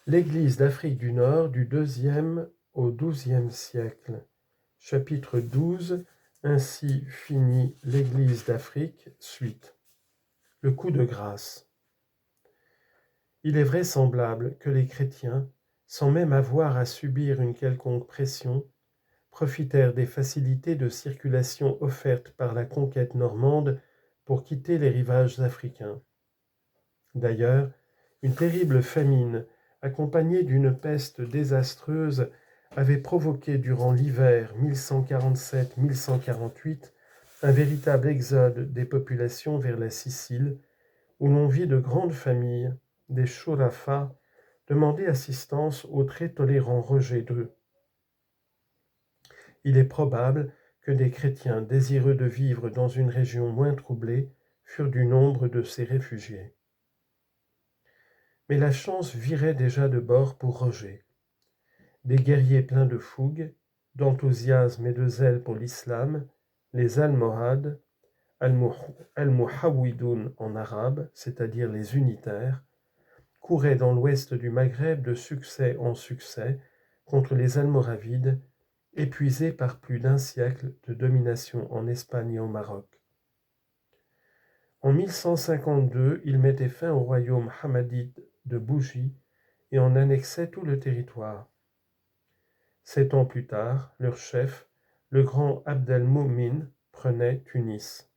L'Église d'Afrique du Nord du IIe au XIIe siècle. Chapitre 12. Ainsi finit l'Église d'Afrique, suite. Le coup de grâce. Il est vraisemblable que les chrétiens, sans même avoir à subir une quelconque pression, profitèrent des facilités de circulation offertes par la conquête normande pour quitter les rivages africains. D'ailleurs, une terrible famine, accompagnée d'une peste désastreuse, avait provoqué durant l'hiver 1147-1148 un véritable exode des populations vers la Sicile, où l'on vit de grandes familles, des Shurafa, demander assistance au très tolérant Roger II. Il est probable que des chrétiens désireux de vivre dans une région moins troublée furent du nombre de ces réfugiés. Mais la chance virait déjà de bord pour Roger. Des guerriers pleins de fougue, d'enthousiasme et de zèle pour l'islam, les Almohades, Al-Muhawwidoun en arabe, c'est-à-dire les unitaires, couraient dans l'ouest du Maghreb de succès en succès contre les Almoravides, épuisés par plus d'un siècle de domination en Espagne et au Maroc. En 1152, ils mettaient fin au royaume hammadide de Bougie et en annexaient tout le territoire. 7 ans plus tard, leur chef, le grand Abd al-Mu'min, prenait Tunis.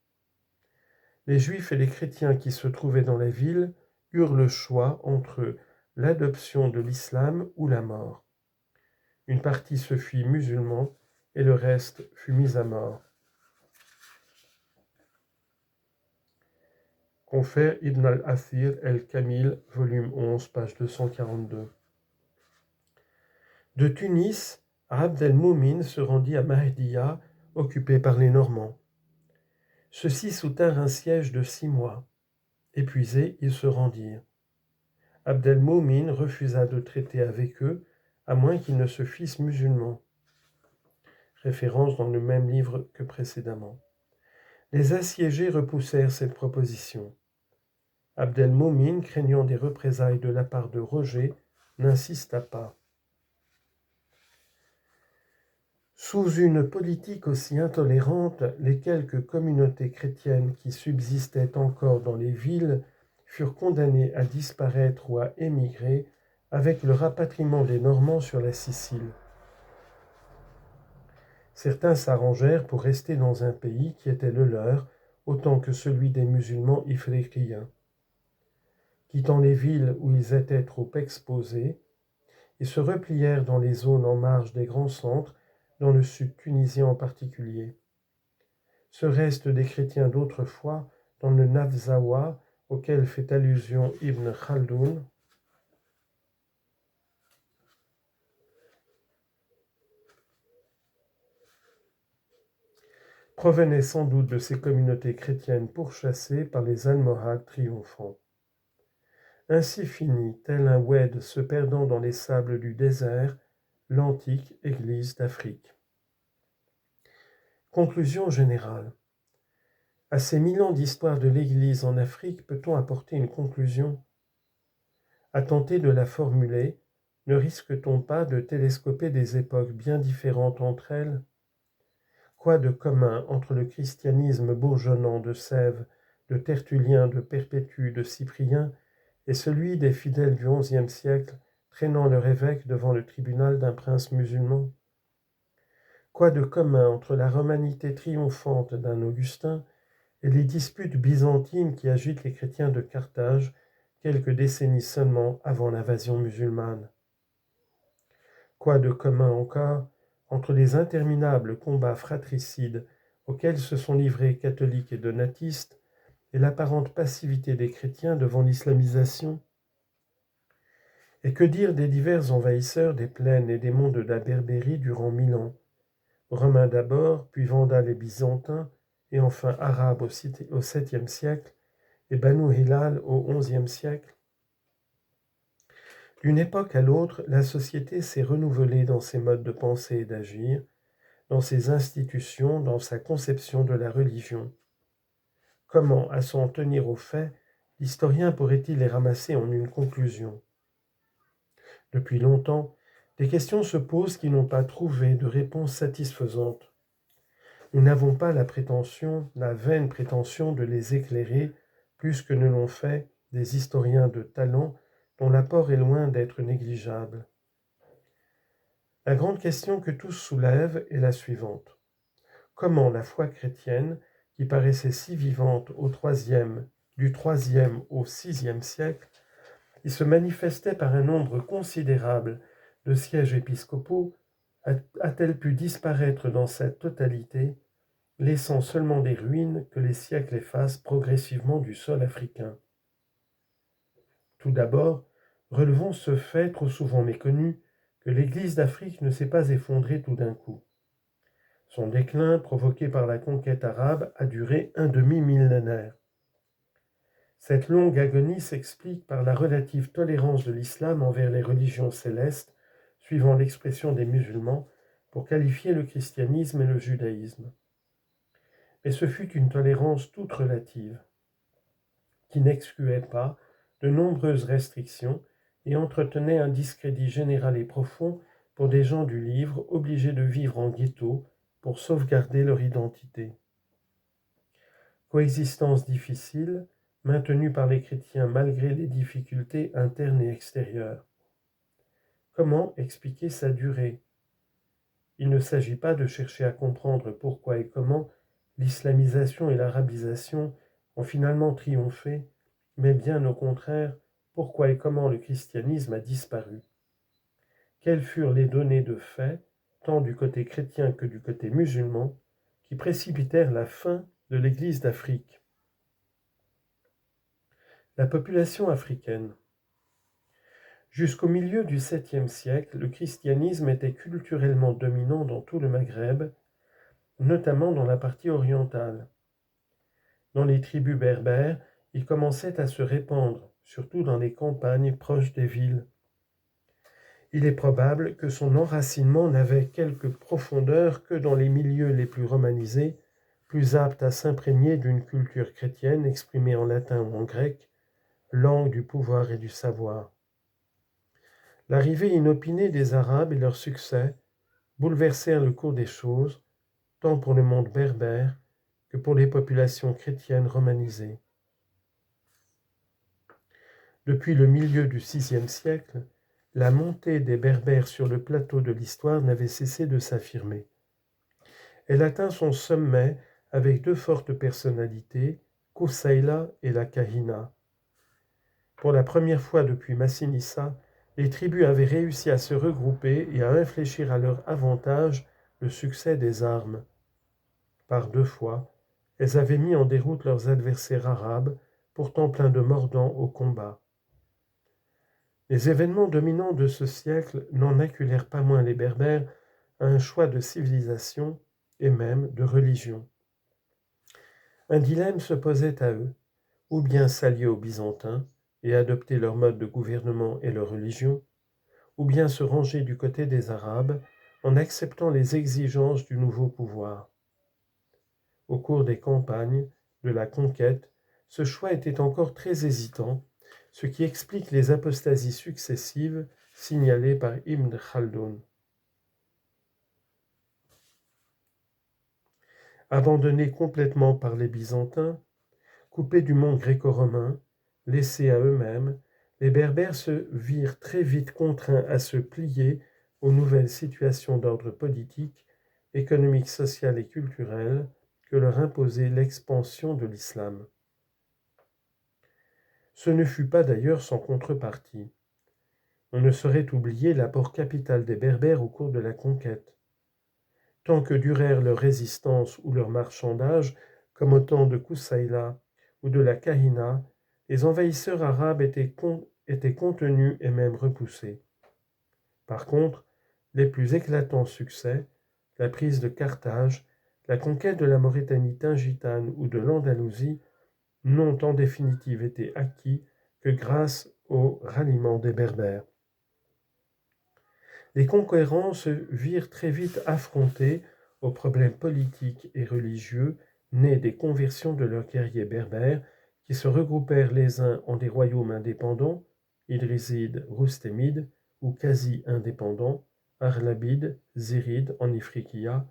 Les Juifs et les chrétiens qui se trouvaient dans la ville eurent le choix entre l'adoption de l'islam ou la mort. Une partie se fit musulman et le reste fut mis à mort. Confère Ibn al-Athir el-Kamil, volume 11, page 242. De Tunis, Abd al-Mu'min se rendit à Mahdiya, occupée par les Normands. Ceux-ci soutinrent un siège de 6 mois. Épuisés, ils se rendirent. Abd al-Mu'min refusa de traiter avec eux, à moins qu'ils ne se fissent musulmans. Référence dans le même livre que précédemment. Les assiégés repoussèrent cette proposition. Abd al-Mu'min, craignant des représailles de la part de Roger, n'insista pas. Sous une politique aussi intolérante, les quelques communautés chrétiennes qui subsistaient encore dans les villes furent condamnées à disparaître ou à émigrer avec le rapatriement des Normands sur la Sicile. Certains s'arrangèrent pour rester dans un pays qui était le leur autant que celui des musulmans ifriqiens. Quittant les villes où ils étaient trop exposés, ils se replièrent dans les zones en marge des grands centres, dans le sud tunisien en particulier. Ce reste des chrétiens d'autrefois, dans le Nafzawa, auquel fait allusion Ibn Khaldoun, provenait sans doute de ces communautés chrétiennes pourchassées par les Almohades triomphants. Ainsi finit, tel un oued se perdant dans les sables du désert, l'antique Église d'Afrique. Conclusion générale. À ces 1000 ans d'histoire de l'Église en Afrique, peut-on apporter une conclusion ? À tenter de la formuler, ne risque-t-on pas de télescoper des époques bien différentes entre elles ? Quoi de commun entre le christianisme bourgeonnant de Sève, de Tertullien, de Perpétue, de Cyprien, et celui des fidèles du XIe siècle, traînant leur évêque devant le tribunal d'un prince musulman ? Quoi de commun entre la romanité triomphante d'un Augustin et les disputes byzantines qui agitent les chrétiens de Carthage quelques décennies seulement avant l'invasion musulmane ? Quoi de commun encore entre les interminables combats fratricides auxquels se sont livrés catholiques et donatistes et l'apparente passivité des chrétiens devant l'islamisation ? Et que dire des divers envahisseurs des plaines et des monts de la Berbérie durant 1000 ans, Romains d'abord, puis Vandales et Byzantins, et enfin Arabes au 7e siècle, et Banu Hilal au XIe siècle ? D'une époque à l'autre, la société s'est renouvelée dans ses modes de pensée et d'agir, dans ses institutions, dans sa conception de la religion. Comment, à s'en tenir aux faits, l'historien pourrait-il les ramasser en une conclusion ? Depuis longtemps, des questions se posent qui n'ont pas trouvé de réponse satisfaisante. Nous n'avons pas la vaine prétention de les éclairer plus que ne l'ont fait des historiens de talent dont l'apport est loin d'être négligeable. La grande question que tous soulèvent est la suivante. Comment la foi chrétienne, qui paraissait si vivante du IIIe au VIe siècle, et se manifestait par un nombre considérable de sièges épiscopaux, a-t-elle pu disparaître dans sa totalité, laissant seulement des ruines que les siècles effacent progressivement du sol africain? Tout d'abord, relevons ce fait trop souvent méconnu, que l'Église d'Afrique ne s'est pas effondrée tout d'un coup. Son déclin, provoqué par la conquête arabe, a duré un demi-millénaire. Cette longue agonie s'explique par la relative tolérance de l'islam envers les religions célestes, suivant l'expression des musulmans, pour qualifier le christianisme et le judaïsme. Mais ce fut une tolérance toute relative, qui n'excluait pas de nombreuses restrictions et entretenait un discrédit général et profond pour des gens du livre obligés de vivre en ghetto pour sauvegarder leur identité. Coexistence difficile, maintenue par les chrétiens malgré les difficultés internes et extérieures. Comment expliquer sa durée? Il ne s'agit pas de chercher à comprendre pourquoi et comment l'islamisation et l'arabisation ont finalement triomphé, mais bien au contraire, pourquoi et comment le christianisme a disparu. Quelles furent les données de fait, tant du côté chrétien que du côté musulman, qui précipitèrent la fin de l'Église d'Afrique? La population africaine. Jusqu'au milieu du 7e siècle, le christianisme était culturellement dominant dans tout le Maghreb, notamment dans la partie orientale. Dans les tribus berbères, il commençait à se répandre, surtout dans les campagnes proches des villes. Il est probable que son enracinement n'avait quelque profondeur que dans les milieux les plus romanisés, plus aptes à s'imprégner d'une culture chrétienne exprimée en latin ou en grec, langue du pouvoir et du savoir. L'arrivée inopinée des Arabes et leur succès bouleversèrent le cours des choses, tant pour le monde berbère que pour les populations chrétiennes romanisées. Depuis le milieu du VIe siècle, la montée des Berbères sur le plateau de l'histoire n'avait cessé de s'affirmer. Elle atteint son sommet avec deux fortes personnalités, Koussaïla et la Kahina. Pour la première fois depuis Massinissa, les tribus avaient réussi à se regrouper et à infléchir à leur avantage le succès des armes. Par deux fois, elles avaient mis en déroute leurs adversaires arabes, pourtant pleins de mordants au combat. Les événements dominants de ce siècle n'en acculèrent pas moins les Berbères à un choix de civilisation et même de religion. Un dilemme se posait à eux, ou bien s'allier aux Byzantins et adopter leur mode de gouvernement et leur religion, ou bien se ranger du côté des Arabes en acceptant les exigences du nouveau pouvoir. Au cours des campagnes, de la conquête, ce choix était encore très hésitant, ce qui explique les apostasies successives signalées par Ibn Khaldoun. Abandonnés complètement par les Byzantins, coupés du monde gréco-romain, laissés à eux-mêmes, les Berbères se virent très vite contraints à se plier aux nouvelles situations d'ordre politique, économique, social et culturel que leur imposait l'expansion de l'islam. Ce ne fut pas d'ailleurs sans contrepartie. On ne saurait oublier l'apport capital des Berbères au cours de la conquête. Tant que durèrent leur résistance ou leur marchandage, comme au temps de Koussaïla ou de la Kahina, les envahisseurs arabes étaient contenus et même repoussés. Par contre, les plus éclatants succès, la prise de Carthage, la conquête de la Mauritanie tingitane ou de l'Andalousie, n'ont en définitive été acquis que grâce au ralliement des Berbères. Les conquérants se virent très vite affrontés aux problèmes politiques et religieux nés des conversions de leurs guerriers berbères qui se regroupèrent les uns en des royaumes indépendants, Idrisides, Roustémides, ou quasi indépendants, Arlabides, Zérides en Ifriqiya,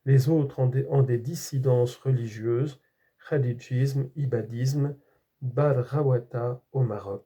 les autres en des dissidences religieuses, khadidjisme, ibadisme, Badrawata au Maroc.